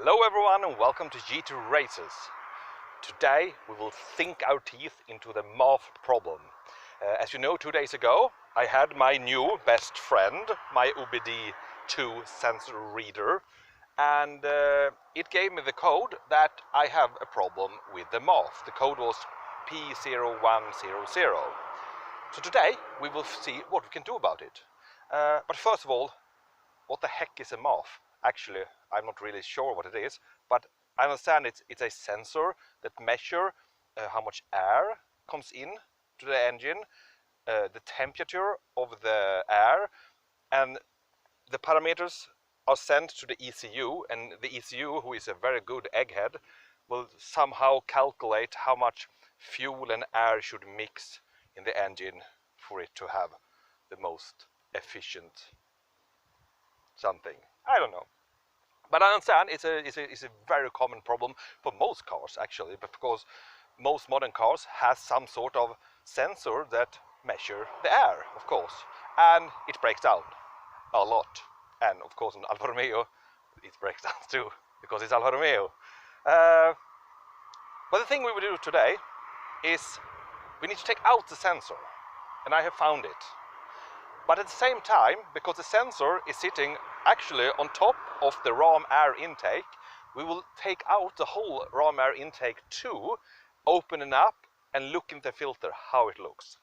Hello everyone and welcome to GT Races. Today we will sink our teeth into the MAF problem. As you know, 2 days ago I had my new best friend, my OBDII sensor reader, and it gave me the code that I have a problem with the MAF. The code was P0100. So today we will see what we can do about it. But first of all, what the heck is a MAF? Actually, I'm not really sure what it is, but I understand it's a sensor that measures how much air comes in to the engine, the temperature of the air, and the parameters are sent to the ECU, and the ECU, who is a very good egghead, will somehow calculate how much fuel and air should mix in the engine for it to have the most efficient something. I don't know. But I understand it's a very common problem for most cars actually, but because most modern cars has some sort of sensor that measure the air, of course, and it breaks down a lot. And of course, in Alfa Romeo, it breaks down too because it's Alfa Romeo. But the thing we will do today is we need to take out the sensor, and I have found it. But at the same time, because the sensor is sitting actually on top of the Ramair intake, we will take out the whole Ramair intake too, open it up and look in the filter how it looks.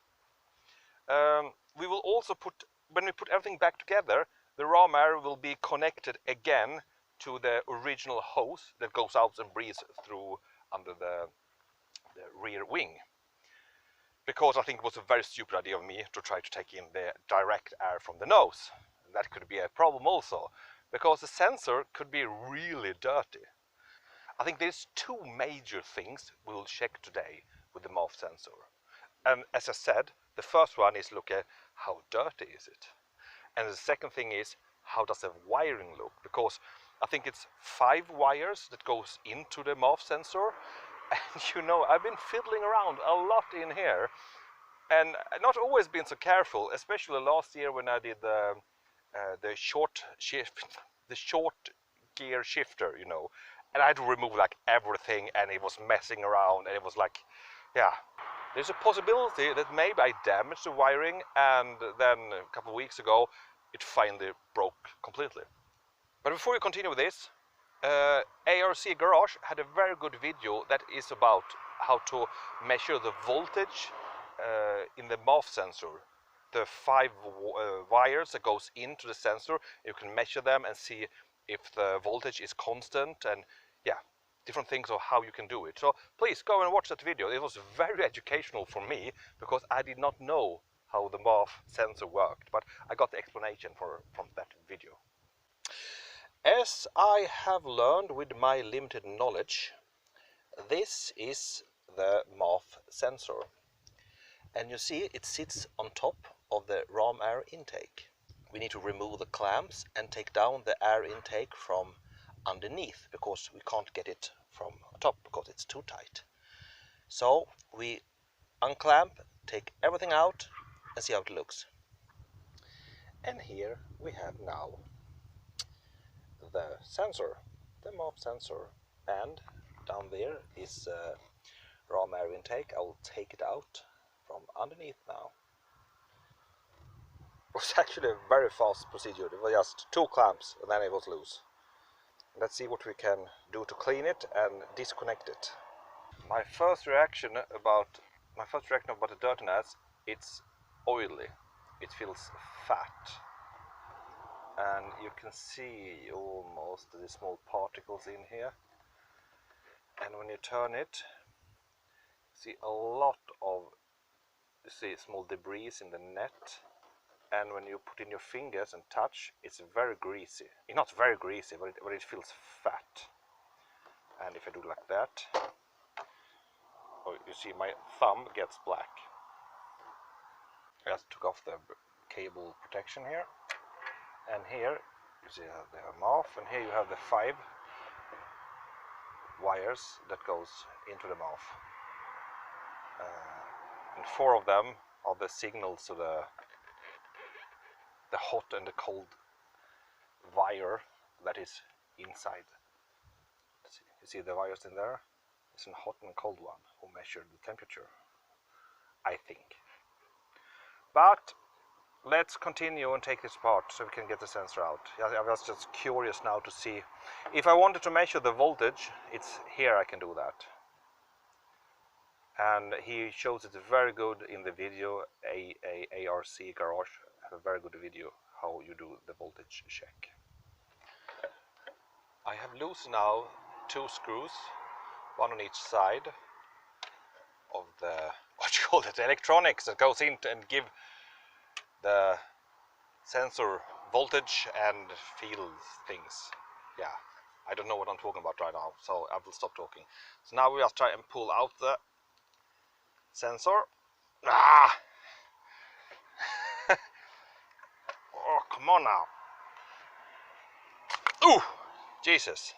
We will also when we put everything back together, the Ramair will be connected again to the original hose that goes out and breathes through under the rear wing. Because I think it was a very stupid idea of me to try to take in the direct air from the nose. That could be a problem also, because the sensor could be really dirty. I think there's two major things we will check today with the MAF sensor. And as I said, the first one is look at how dirty is it. And the second thing is, how does the wiring look? Because I think it's 5 wires that goes into the MAF sensor. And you know, I've been fiddling around a lot in here and not always been so careful, especially last year when I did the short gear shifter, you know, and I had to remove like everything and it was messing around and it was like, yeah, there's a possibility that maybe I damaged the wiring and then a couple of weeks ago it finally broke completely. But before we continue with this, ARC Garage had a very good video that is about how to measure the voltage in the MAF sensor. The 5 wires that goes into the sensor, you can measure them and see if the voltage is constant, and yeah, different things of how you can do it. So please go and watch that video. It was very educational for me because I did not know how the MAF sensor worked, but I got the explanation from that video. As I have learned with my limited knowledge, this is the MAF sensor. And you see it sits on top of the Ramair intake. We need to remove the clamps and take down the air intake from underneath because we can't get it from top because it's too tight. So we unclamp, take everything out and see how it looks. And here we have now the sensor, the MAF sensor, and down there is Ramair intake. I will take it out from underneath now. It was actually a very fast procedure. It was just 2 clamps and then it was loose. Let's see what we can do to clean it and disconnect it. My first reaction about the dirtiness, it's oily. It feels fat. And you can see almost the small particles in here. And when you turn it, see a lot of small debris in the net. And when you put in your fingers and touch, it's very greasy. It's not very greasy, but it feels fat. And if I do like that, you see my thumb gets black. I just took off the cable protection here. And here you see the MAF, and here you have the 5 wires that goes into the MAF. And 4 of them are the signals to the hot and the cold wire that is inside You see the wires in there? It's a hot and cold one who measured the temperature, I think. But let's continue and take this apart so we can get the sensor out. I was just curious now to see. If I wanted to measure the voltage, it's here I can do that. And he shows it very good in the video. ARC Garage have a very good video how you do the voltage check. I have loose now 2 screws, one on each side of the, what you call it, electronics that goes in and give the sensor voltage and feels things. Yeah, I don't know what I'm talking about right now, so I will stop talking. So now we just try and pull out the sensor. Ah! Oh, come on now. Ooh, Jesus.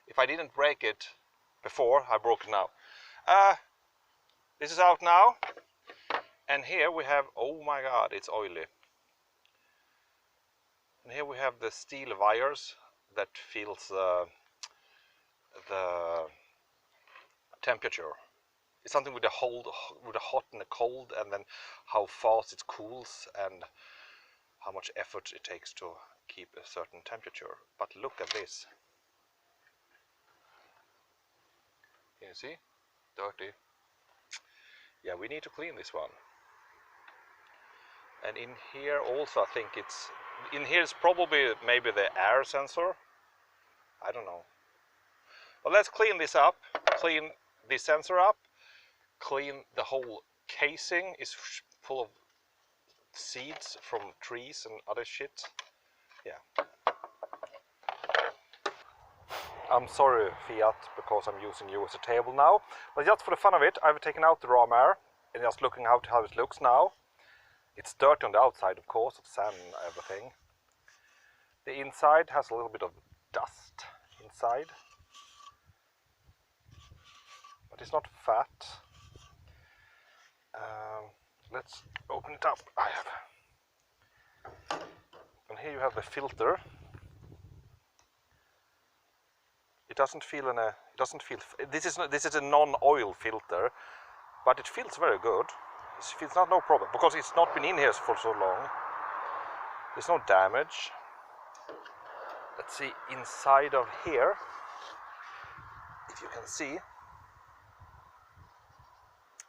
If I didn't break it before, I broke it now. This is out now. And here we have, oh my God, it's oily. And here we have the steel wires that feels the temperature. It's something with the hot and the cold, and then how fast it cools and how much effort it takes to keep a certain temperature. But look at this. Can you see? Dirty. Yeah, we need to clean this one. And in here also, I think it's, in here is probably maybe the air sensor. I don't know. But let's clean this up, clean the sensor up, clean the whole casing. Is full of seeds from trees and other shit. Yeah. I'm sorry, Fiat, because I'm using you as a table now. But just for the fun of it, I've taken out the Ramair and just looking out how it looks now. It's dirty on the outside, of course, of sand and everything. The inside has a little bit of dust inside. But it's not fat. Let's open it up. I have. And here you have the filter. It doesn't feel any. It doesn't feel. This is a non-oil filter, but it feels very good. It feels no problem because it's not been in here for so long. There's no damage. Let's see inside of here. If you can see.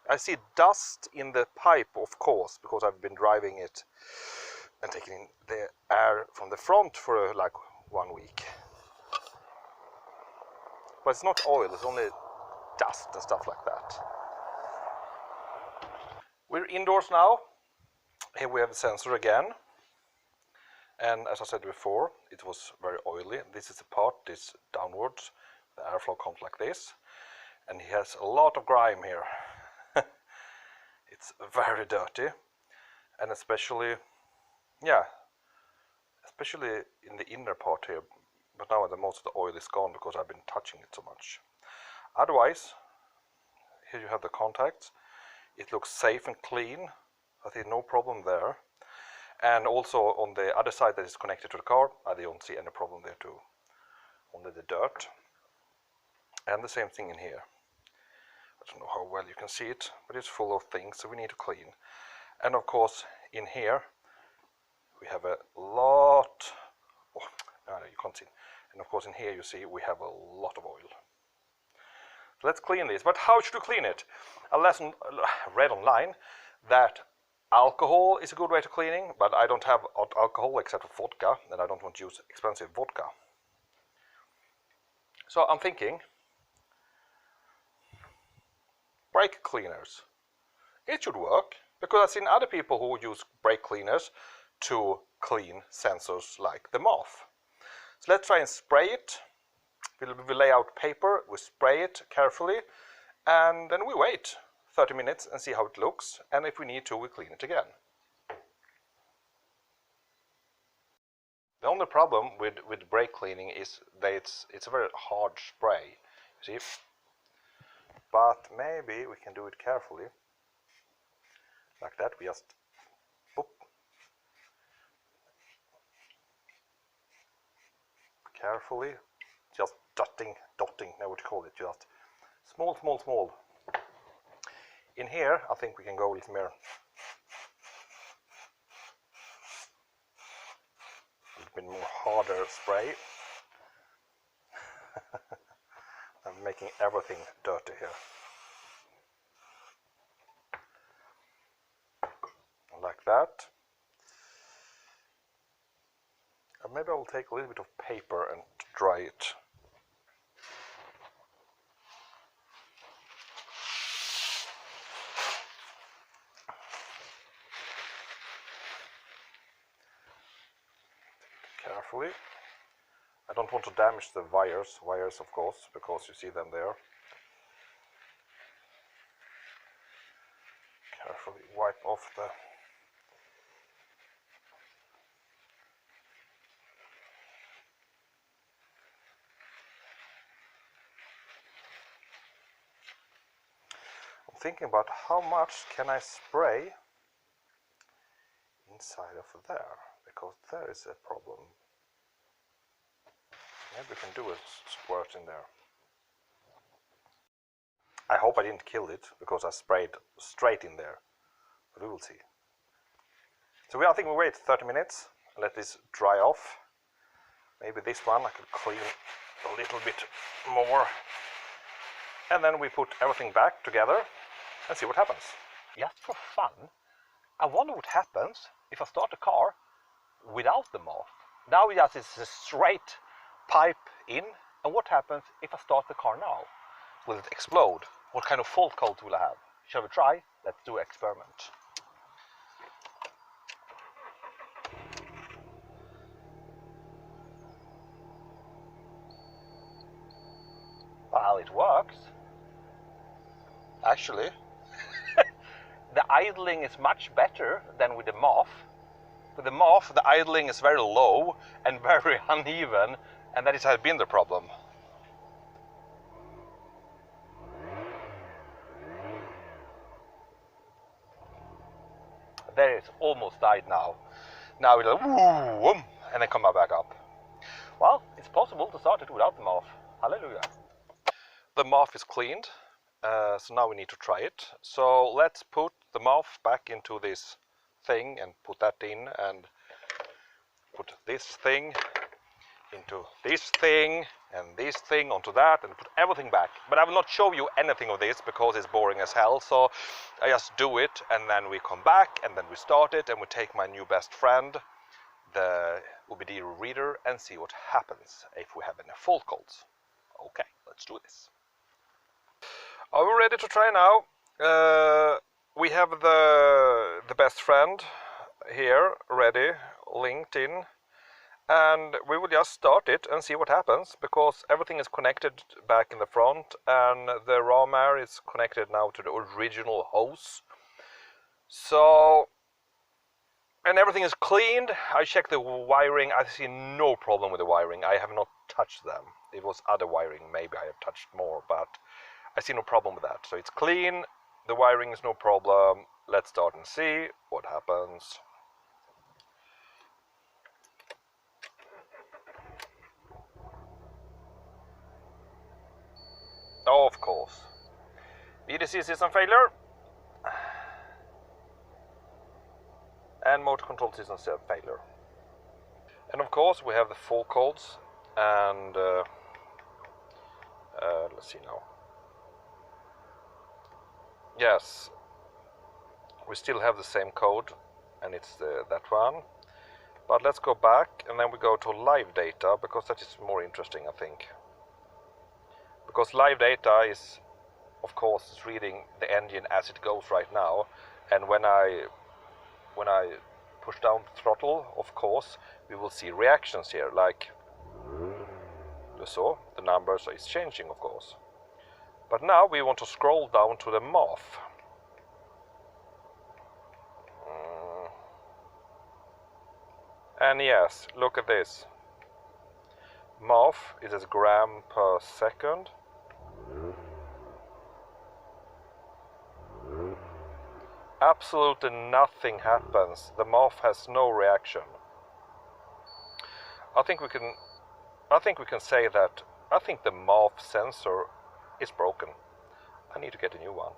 I see dust in the pipe, of course, because I've been driving it and taking the air from the front for like 1 week. But it's not oil, it's only dust and stuff like that. We're indoors now. Here we have the sensor again. And as I said before, it was very oily. This is the part, this downwards. The airflow comes like this. And he has a lot of grime here. It's very dirty, and especially in the inner part here. But now most of the oil is gone because I've been touching it so much. Otherwise, here you have the contacts. It looks safe and clean. I think no problem there. And also on the other side that is connected to the car, I don't see any problem there too. Only the dirt. And the same thing in here. I don't know how well you can see it, but it's full of things so we need to clean. And of course in here we have a lot, no, you can't see. And of course in here you see we have a lot of oil. So let's clean this, but how should we clean it? A lesson read online that alcohol is a good way to cleaning, but I don't have alcohol except for vodka, and I don't want to use expensive vodka. So I'm thinking brake cleaners. It should work, because I've seen other people who use brake cleaners to clean sensors like the MAF. So let's try and spray it. We lay out paper, we spray it carefully, and then we wait 30 minutes and see how it looks, and if we need to, we clean it again. The only problem with brake cleaning is that it's a very hard spray, you see? But maybe we can do it carefully, like that. We just boop. Carefully just dotting, know what you call it, just small. In here, I think we can go a little more. A little bit more harder spray. I'm making everything dirty here. Like that. And maybe I will take a little bit of paper and dry it. Carefully. I don't want to damage the wires of course, because you see them there. Carefully wipe off the I'm thinking about how much can I spray inside of there, because there is a problem. Maybe we can do a squirt in there. I hope I didn't kill it, because I sprayed straight in there. But we will see. So I think we wait 30 minutes and let this dry off. Maybe this one I could clean a little bit more. And then we put everything back together and see what happens. Just for fun, I wonder what happens if I start the car without the MAF. Now it's a straight pipe in, and what happens if I start the car now? Will it explode? What kind of fault code will I have? Shall we try? Let's do an experiment. Well, it works. Actually, the idling is much better than with the MAF. With the MAF, the idling is very low and very uneven, and that has been the problem. There it's almost died now. Now it'll whoom, and then come back up. Well, it's possible to start it without the MAF. Hallelujah. The MAF is cleaned, so now we need to try it. So let's put the MAF back into this thing and put that in, and put this thing into this thing and this thing onto that, and put everything back. But I will not show you anything of this because it's boring as hell, so I just do it, and then we come back, and then we start it, and we take my new best friend, the OBDII reader, and see what happens if we have any fault codes. Okay, let's do this. Are we ready to try now? We have the best friend here ready, linked in, and we will just start it and see what happens, because everything is connected back in the front, and the Ramair is connected now to the original hose. So, and everything is cleaned. I checked the wiring. I see no problem with the wiring. I have not touched them. It was other wiring, maybe I have touched more, but I see no problem with that. So it's clean, the wiring is no problem. Let's start and see what happens. Oh, of course. VDC system failure. And motor control system failure. And of course we have the fault codes, and let's see now. Yes, we still have the same code, and it's that one. But let's go back, and then we go to live data, because that is more interesting, I think. Because live data is, of course, reading the engine as it goes right now, and when I push down the throttle, of course, we will see reactions here, like you saw, the numbers is changing, of course. But now we want to scroll down to the MAF. And yes, look at this. MAF is as gram per second. Absolutely nothing happens. The MAF has no reaction. I think we can say that I think the MAF sensor is broken. I need to get a new one.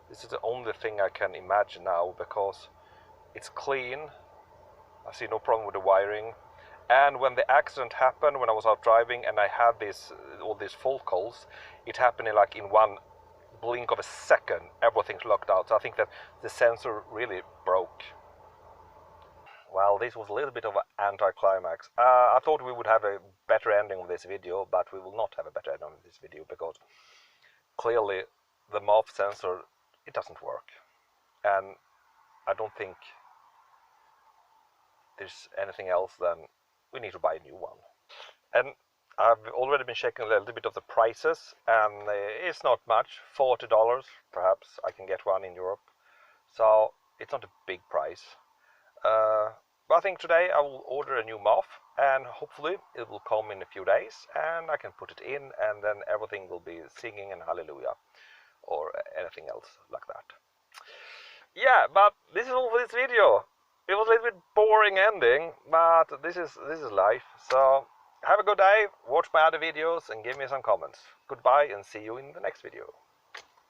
This is the only thing I can imagine now, because it's clean. I see no problem with the wiring. And when the accident happened, when I was out driving and I had all these fault calls, it happened in one blink of a second. Everything's locked out. So I think that the sensor really broke. Well, this was a little bit of an anticlimax. I thought we would have a better ending of this video, but we will not have a better ending of this video, because clearly the MAF sensor, it doesn't work. And I don't think there's anything else than we need to buy a new one. And I've already been checking a little bit of the prices, and it's not much, $40 perhaps. I can get one in Europe, so it's not a big price. But I think today I will order a new MAF, and hopefully it will come in a few days, and I can put it in, and then everything will be singing and hallelujah, or anything else like that. Yeah, but this is all for this video. It was a little bit boring ending, but this is life. So have a good day, watch my other videos, and give me some comments. Goodbye, and see you in the next video.